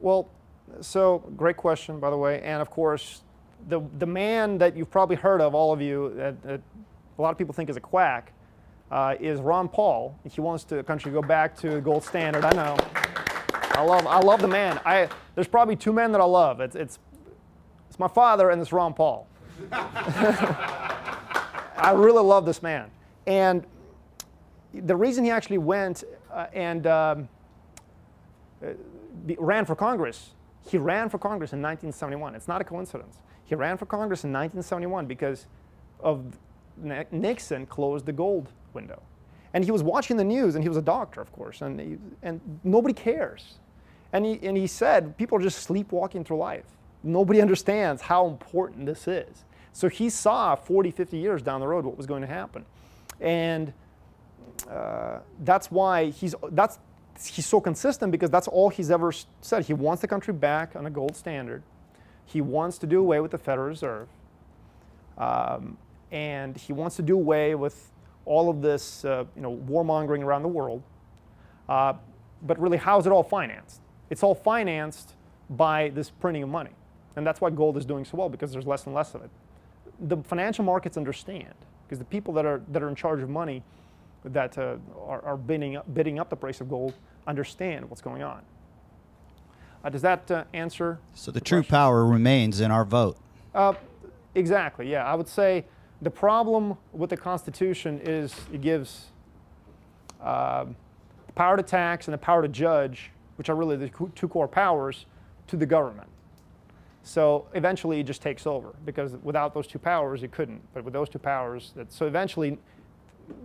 Well, so great question, by the way. And of course, the man that you've probably heard of, all of you, that a lot of people think is a quack, is Ron Paul. He wants the country to go back to the gold standard. I know. I love the man. There's probably two men that I love. It's my father and it's Ron Paul. I really love this man. And the reason he actually went and ran for Congress, he ran for Congress in 1971. It's not a coincidence. He ran for Congress in 1971 because of Nixon closed the gold window. And he was watching the news, and he was a doctor, of course, and nobody cares. And he said, people are just sleepwalking through life. Nobody understands how important this is. So he saw 40, 50 years down the road what was going to happen. And that's why he's so consistent, because that's all he's ever said. He wants the country back on a gold standard. He wants to do away with the Federal Reserve. And he wants to do away with all of this warmongering around the world. But really, how is it all financed? It's all financed by this printing of money. And that's why gold is doing so well, because there's less and less of it. The financial markets understand, because the people that are in charge of money that are bidding up the price of gold understand what's going on. Does that answer? So the true power remains in our vote. Exactly, yeah. I would say the problem with the Constitution is it gives power to tax and the power to judge, which are really the two core powers, to the government. So eventually it just takes over, because without those two powers it couldn't. But with those two powers, so eventually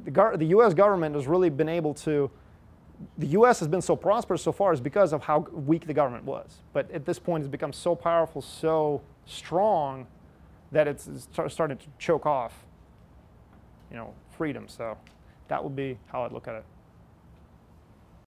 the U.S. government has really been able to, the U.S. has been so prosperous so far is because of how weak the government was. But at this point it's become so powerful, so strong, that it's starting to choke off, freedom. So that would be how I'd look at it.